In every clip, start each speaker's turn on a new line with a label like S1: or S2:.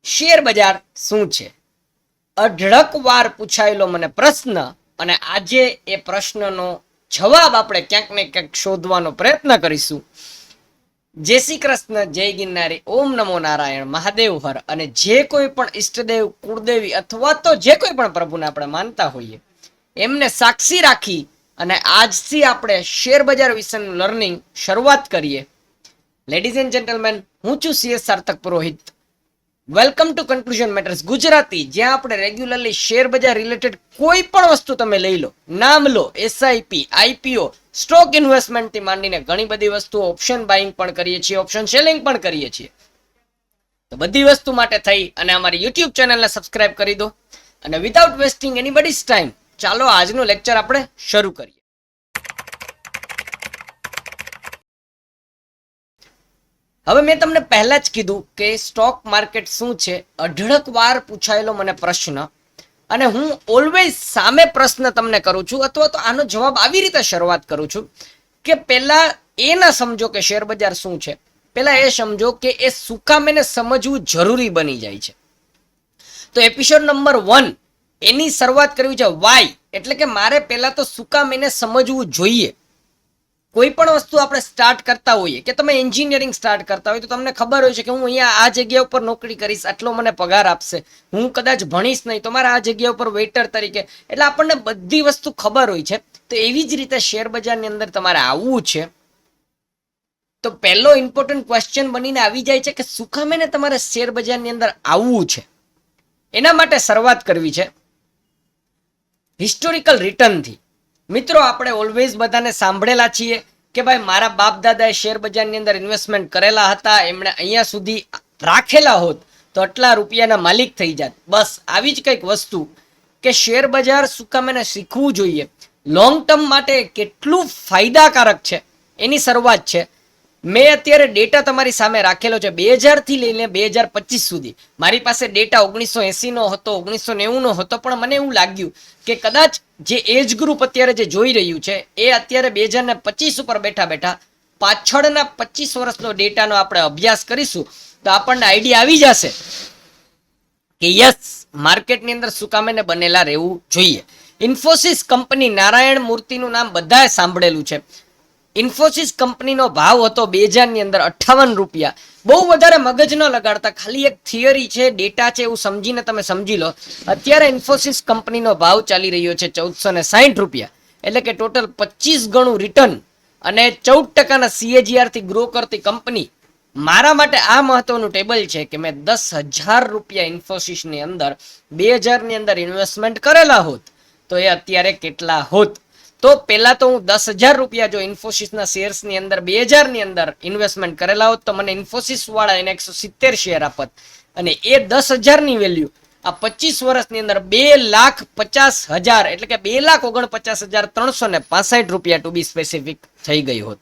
S1: Share બજાર શું છે? અઢળક વાર પૂછાયેલો મને પ્રશ્ન, અને આજે એ પ્રશ્નનો જવાબ આપણે ક્યાંક ને ક્યાંક શોધવાનો પ્રયત્ન કરીશું. જય શ્રી કૃષ્ણ, જય ગિરનારી, ઓમ નમો નારાયણ, મહાદેવ હર. અને જે કોઈ પણ ઈષ્ટદેવ, કુળદેવી અથવા તો જે કોઈ પણ પ્રભુને આપણે માનતા હોઈએ એમને સાક્ષી રાખી અને આજથી આપણે શેર બજાર વિશેનું લર્નિંગ શરૂઆત કરીએ. લેડીઝ એન્ડ જેન્ટલમેન, હું છું CS Sarthak Purohit. Welcome to conclusion matters Gujarati, જ્યાં આપણે રેગ્યુલરલી શેર બજાર રિલેટેડ કોઈ પણ વસ્તુ તમે લઈ લો, નામ લો, SIP, IPO, સ્ટોક ઇન્વેસ્ટમેન્ટથી માંડીને ઘણી બધી વસ્તુઓ, ઓપ્શન બાઇંગ પણ કરીએ છીએ, ઓપ્શન સેલિંગ પણ કરીએ છીએ. તો બધી વસ્તુ માટે થઈ અને અમારી યુટ્યુબ ચેનલને સબસ્ક્રાઇબ કરી દો. અને વિધાઉટ વેસ્ટિંગ એનીબડીઝ ટાઈમ, ચાલો આજનું લેક્ચર આપણે શરૂ કરીએ. હવે મેં તમને પહેલા જ કીધું કે સ્ટોક માર્કેટ શું છે. અઢળક વાર પૂછાયેલો મને પ્રશ્ન, અને હું ઓલવેઝ સામે પ્રશ્ન તમને કરું છું, અથવા તો આનો જવાબ આવી રીતે શરૂઆત કરું છું કે પહેલા એ ના સમજો કે શેર બજાર શું છે, પહેલા એ સમજો કે એ શું કામ એને સમજવું જરૂરી બની જાય છે. તો એપિસોડ નંબર 1 એની શરૂઆત કરવી છે વાય, એટલે કે મારે પહેલા તો શું કામ એને સમજવું જોઈએ. કોઈ પણ વસ્તુ આપણે સ્ટાર્ટ કરતા હોઈએ, કે તમે એન્જિનિયરિંગ સ્ટાર્ટ કરતા હોય તો તમને ખબર હોય છે કે હું અહીંયા આ જગ્યા ઉપર નોકરી કરીશ, આટલો મને પગાર આપશે, હું કદાચ ભણીશ નહીં તો મારે આ જગ્યા ઉપર વેઇટર તરીકે, એટલે આપણને બધી વસ્તુ ખબર હોય છે. તો એવી જ રીતે શેર બજારની અંદર તમારે આવવું છે તો પહેલો ઇમ્પોર્ટન્ટ ક્વેશ્ચન બનીને આવી જાય છે કે શું કામ એને તમારે શેર બજારની અંદર આવવું છે. એના માટે શરૂઆત કરવી છે હિસ્ટોરિકલ રિટર્નથી. મિત્રો, આપણે ઓલવેઝ બધાને સાંભળેલા છીએ કે ભાઈ મારા બાપ દાદાએ શેર બજારની અંદર ઇન્વેસ્ટમેન્ટ કરેલા હતા, એમણે અહીંયા સુધી રાખેલા હોત તો આટલા રૂપિયાના માલિક થઈ જાત. બસ આવી જ કંઈક વસ્તુ કે શેર બજાર શું કામ એને શીખવું જોઈએ, લોંગ ટર્મ માટે કેટલું ફાયદાકારક છે, એની શરૂઆત છે. મેં અત્યારે ડેટા તમારી સામે રાખેલો છે 2000 થી લઈને 2025 સુધી. મારી પાસે ડેટા 1980 નો હતો, 1990 નો હતો, પણ મને એવું લાગ્યું કે કદાચ જે એજ ગ્રુપ અત્યારે જે જોઈ રહ્યું છે એ અત્યારે 2025 ઉપર બેઠા બેઠા પાછળના 25 વર્ષનો ડેટાનો આપણે અભ્યાસ કરીશું તો આપણને આઈડિયા આવી જશે કે યસ, માર્કેટની અંદર શું કામ એને બનેલા રહેવું જોઈએ. ઇન્ફોસિસ કંપની, નારાયણ મૂર્તિનું નામ બધાએ સાંભળેલું છે. ઇન્ફોસિસ કંપનીનો ભાવ હતો 2000 ની અંદર 58 રૂપિયા. બહુ વધારે મગજ ન લગાડતા, ખાલી એક થિયરી છે, ડેટા છે, એવું સમજીને તમે સમજી લો. અત્યારે ઇન્ફોસિસ કંપનીનો ભાવ ચાલી રહ્યો છે 1460 રૂપિયા, એટલે કે ટોટલ 25 ગણું રિટર્ન અને 14% CAGR થી ગ્રો કરતી કંપની. મારા માટે આ મહત્વનું ટેબલ છે કે મેં 10,000 રૂપિયા ઇન્ફોસિસની અંદર 2000 ની અંદર ઇન્વેસ્ટમેન્ટ કરેલા હોત તો એ અત્યારે કેટલા હોત. તો પહેલા તો હું 10,000 રૂપિયા જો ઇન્ફોસિસના શેર્સની અંદર 2000 ની અંદર ઇન્વેસ્ટમેન્ટ કરેલા હોત તો મને ઇન્ફોસિસ વાળા એને 170 શેર આપત, અને એ 10,000 ની વેલ્યુ આ 25 વર્ષની અંદર 2,50,000 એટલે કે 2,49,365 રૂપિયા ટુ બી સ્પેસિફિક થઈ ગઈ હોત.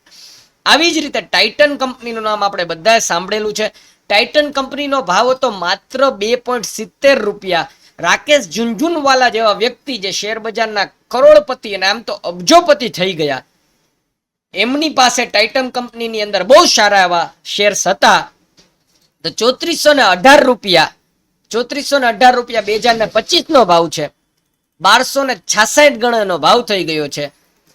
S1: આવી જ રીતે ટાઇટન કંપનીનું નામ આપણે બધાએ સાંભળેલું છે. ટાઇટન કંપનીનો ભાવ હતો માત્ર 2.70 રૂપિયા. રાકેશ ઝુનઝુનવાલા જેવા વ્યક્તિ જે શેર બજારના કરોડપતિ અને આમ તો અબજોપતિ થઈ ગયા, એમની પાસે ટાઇટન કંપનીની અંદર બહુ સારા એવા શેર્સ હતા. તો 3418 રૂપિયા 2025 નો ભાવ છે, 1266 ગણાનો ભાવ થઈ ગયો છે.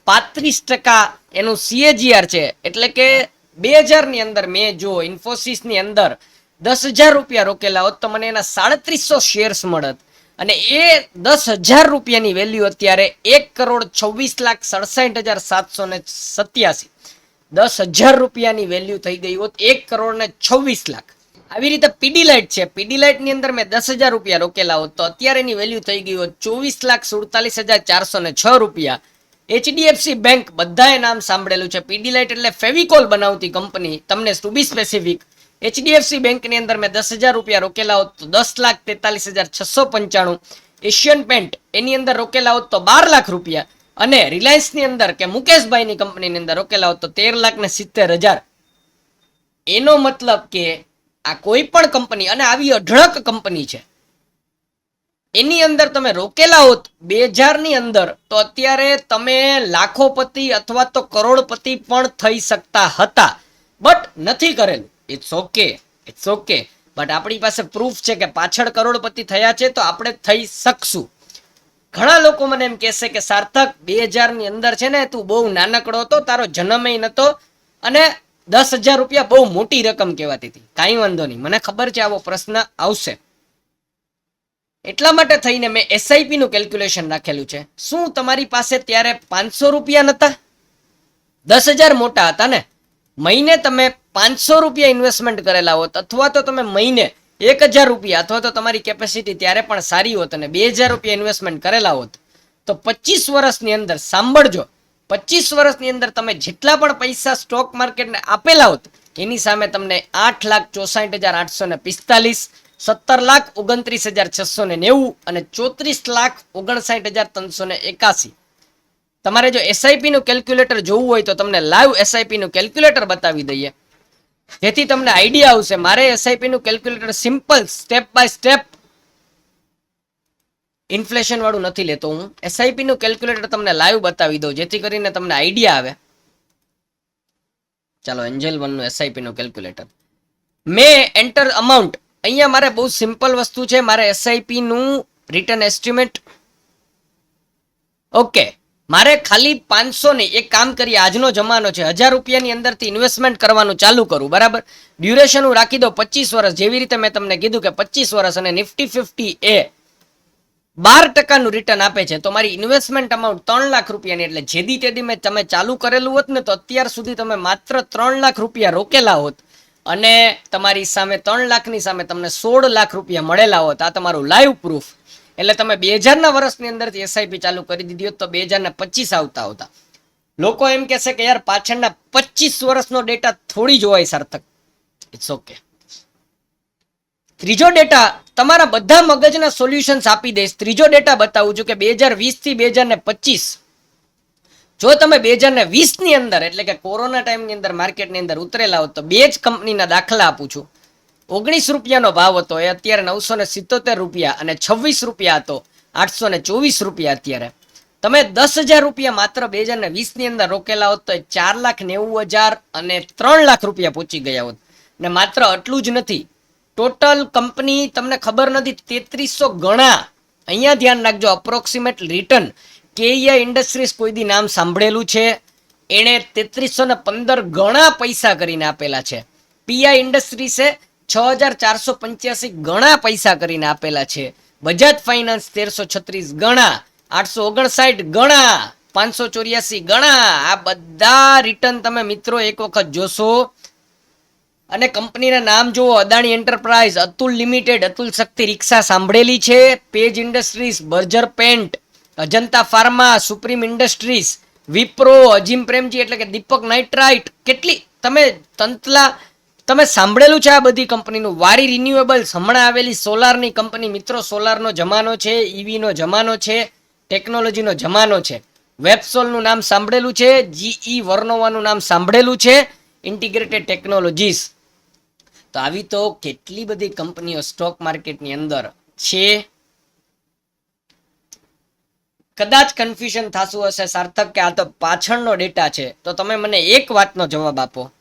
S1: 35% એનું CAGR છે, એટલે કે 2000 ની અંદર મેં જો ઇન્ફોસિસની અંદર 10,000 રૂપિયા રોકેલા હોત તો મને એના 3700 શેર્સ મળત, અને એ 10,000 રૂપિયાની વેલ્યુ અત્યારે 1,26,67,787. 10,000 રૂપિયાની વેલ્યુ થઈ ગઈ હોત 1,26,00,000. આવી રીતે પીડીલાઇટ છે, પીડીલાઇટ ની અંદર મેં 10,000 રૂપિયા રોકેલા હોત તો અત્યારે એની વેલ્યુ થઈ ગઈ હોત 24,47,406 રૂપિયા. HDFC બેંક બધાએ નામ સાંભળેલું છે. પીડીલાઇટ એટલે ફેવિકોલ બનાવતી કંપની, તમને ટુ બી સ્પેસિફિક. HDFC બેંકની અંદર મેં 10,000 રૂપિયા રોકેલા હોત તો 10,43,695. એશિયન પેન્ટ એની અંદર રોકેલા હોત તો 12,00,000 રૂપિયા, અને રિલાયન્સની અંદર કે મુકેશભાઈની કંપનીની અંદર રોકેલા હોત તો 13,70,000. એનો મતલબ કે આ કોઈ પણ કંપની, અને આવી અઢળક કંપની છે, એની અંદર તમે રોકેલા હોત 2000 ની અંદર તો અત્યારે તમે લાખોપતિ અથવા તો કરોડપતિ પણ થઈ શકતા હતા, બટ નથી કરેલું. It's okay. બટ આપણી પાસે પ્રૂફ છે કે પાછળ કરોડપતિ થયા છે, તો આપણે થઈ શકશું. ઘણા લોકો મને એમ કહેશે કે સાર્થક 2000 ની અંદર છે ને તું બહુ નાનકડો હતો, તારો જન્મય નતો, અને 10,000 રૂપિયા બહુ મોટી રકમ કહેવાતી હતી. કાંઈ વાંધો નહીં, મને ખબર છે આવો પ્રશ્ન આવશે. એટલા માટે થઈને મેં એસઆઈપી નું કેલ્ક્યુલેશન રાખેલું છે. શું તમારી પાસે ત્યારે 500 રૂપિયા નતા? 10,000 મોટા હતા ને? મહિને તમે 500 રૂપિયા ઇન્વેસ્ટમેન્ટ કરેલા હોત, અથવા તો તમે મહિને 1,000 રૂપિયા, અથવા તો તમારી કેપેસિટી ત્યારે પણ સારી હોત અને 2,000 રૂપિયા ઇન્વેસ્ટમેન્ટ કરેલા હોત, તો 25 વર્ષની અંદર, સાંભળજો, 25 વર્ષની અંદર તમે જેટલા પણ પૈસા સ્ટોક માર્કેટને આપેલા હોત, એની સામે તમને 8,64,845, 17,29,690 અને 34,59,381. તમારે જો એસઆઈપી નું કેલ્ક્યુલેટર જોવું હોય તો તમને લાઈવ એસઆઈપી નું કેલ્ક્યુલેટર બતાવી દઈએ, જેથી તમને આઈડિયા આવશે. મારે એસઆઈપી નું calculator simple step by step inflation વાળું નથી લેતો. હું એસઆઈપી નું કેલ્ક્યુલેટર તમને લાઈવ બતાવી દઉં, જેથી કરીને તમને આઈડિયા આવે. ચાલો, એન્જલ 1 નું એસઆઈપી નું કેલ્ક્યુલેટર. મેં એન્ટર અમાઉન્ટ, અહીંયા મારે બહુ સિમ્પલ વસ્તુ છે. મારે એસઆઈપી નું રિટર્ન એસ્ટિમેટ, ઓકે, મારે ખાલી 500 નહીં, એક કામ કરીએ, આજનો જમાનો છે, 1000 રૂપિયાની અંદરથી ઇન્વેસ્ટમેન્ટ કરવાનું ચાલુ કરું, બરાબર? ડ્યુરેશન હું રાખી દઉં 25 વર્ષ, જેવી રીતે મેં તમને કીધું કે 25 વર્ષ, અને નિફ્ટી 50 એ 12% રિટર્ન આપે છે. તો મારી ઇન્વેસ્ટમેન્ટ અમાઉન્ટ 3 લાખ રૂપિયાની, એટલે જેદી તેદી મેં તમે ચાલુ કરેલું હોત ને, તો અત્યાર સુધી તમે માત્ર 3 લાખ રૂપિયા રોકેલા હોત, અને તમારી સામે 3 લાખની સામે તમને 16 લાખ રૂપિયા મળેલા હોત. આ તમારું લાઈવ પ્રૂફ. એટલે તમે 2000 વર્ષની અંદરથી એસઆઈપી ચાલુ કરી દીધી હોત તો 2025 આવતા હતા. લોકો એમ કહેશે કે યાર પાછળના 25 વર્ષનો ડેટા થોડી જોવાય સાર્થક. It's okay. ત્રીજો ડેટા તમારા બધા મગજના સોલ્યુશન્સ આપી દઈશ. ત્રીજો ડેટા બતાવું છું કે 2020 થી 2025, જો તમે 2020 ની અંદર, એટલે કે કોરોના ટાઈમની અંદર માર્કેટની અંદર ઉતરેલા હોત, તો બે જ કંપનીના દાખલા આપું છું. 19 રૂપિયાનો ભાવ હતો, એ અત્યારે 977 રૂપિયા, અને 26 રૂપિયા હતો, 824 રૂપિયા અત્યારે. તમે 10,000 રૂપિયા માત્ર 2020 ની અંદર રોકેલા હોત તો 4,90,000 અને 3 લાખ રૂપિયા પહોંચી ગયા હોત. ને માત્ર આટલું જ નથી, ટોટલ કંપની તમને ખબર નથી 3300 ગણા. અહીંયા ધ્યાન રાખજો, અપ્રોક્સિમેટ રિટર્ન. કેઈઆઈ ઇન્ડસ્ટ્રીઝ કોઈ દી નામ સાંભળેલું છે? એણે 3315 ગણા પૈસા કરીને આપેલા છે. પીઆઈ ઇન્ડસ્ટ્રીઝે 6,485 ગણા પૈસા કરીને આપેલા છે. બજાજ ફાઇનાન્સ 1336 ગણા, 859 ગણા, 584 ગણા. આ બધા રિટર્ન તમે મિત્રો એક વખત જોશો, અને કંપનીના નામ જુઓ: અદાણી એન્ટરપ્રાઇઝ, અતુલ લિમિટેડ, અતુલ શક્તિ રિક્ષા સાંભળેલી છે, page industries, Berger paint, Ajanta pharma, supreme industries, Wipro, Azim Premji એટલે કે દીપક નાઇટ્રાઇટ. કેટલી તમે તંતલા તમે સાંભળેલું છે આ બધી કંપનીનું. વારી રિન્યુએબલ્સ, હમણાં આવેલી સોલારની કંપની. મિત્રો, સોલારનો જમાનો છે, ઈવીનો જમાનો છે, ટેકનોલોજીનો જમાનો છે. વેબસોલનું નામ સાંભળેલું છે, જીઈ વર્નોવાનું નામ સાંભળેલું છે, ઇન્ટિગ્રેટેડ ટેકનોલોજીસ. તો આવી તો કેટલી બધી કંપનીઓ સ્ટોક માર્કેટની અંદર છે. કદાચ કન્ફ્યુઝન થતું હશે સાર્થક કે આ તો પાછળનો ડેટા છે, તો તમે મને એક વાતનો જવાબ આપો.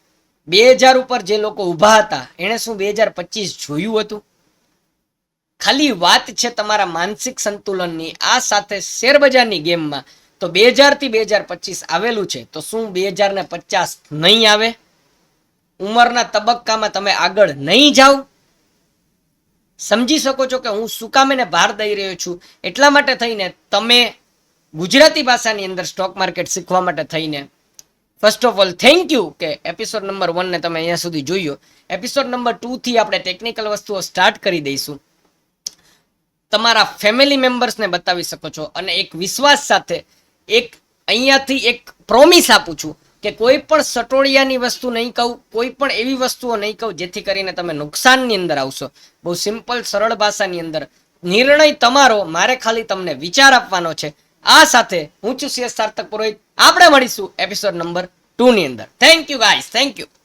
S1: 2000 ઉપર જે લોકો ઊભા હતા, એણે શું 2025 જોયું હતું? ખાલી વાત છે તમારા માનસિક સંતુલનની. આ સાથે શેરબજારની ગેમમાં તો 2000 થી 2025 આવેલું છે, તો શું 2050 નહીં આવે? ઉંમરના તબક્કામાં તમે આગળ નહીં જાઓ? સમજી શકો છો કે હું શું કામ એને ભાર દઈ રહ્યો છું? એટલા માટે થઈને તમે ગુજરાતી ભાષાની અંદર સ્ટોક માર્કેટ શીખવા માટે થઈને first of all thank you કે એપિસોડ નંબર 1 ને તમે અહીંયા સુધી જોયો. એપિસોડ નંબર 2 થી આપણે ટેકનિકલ વસ્તુઓ સ્ટાર્ટ કરી દઈશું. તમારા ફેમિલી મેમ્બર્સને બતાવી શકો છો, અને એક વિશ્વાસ સાથે એક અહીંયાથી એક પ્રોમિસ આપું છું કે કોઈ પણ સટોડિયાની વસ્તુ નહીં કહું, કોઈ પણ એવી વસ્તુઓ નહીં કહું જેથી કરીને તમે નુકસાનની અંદર આવશો. બહુ સિમ્પલ સરળ ભાષાની અંદર નિર્ણય તમારો, મારે ખાલી તમને વિચાર આપવાનો છે. આ સાથે હું છું CS સાર્થક પુરોહિત. આપણે મળીશું એપિસોડ નંબર 2 ની અંદર. Thank you guys, thank you.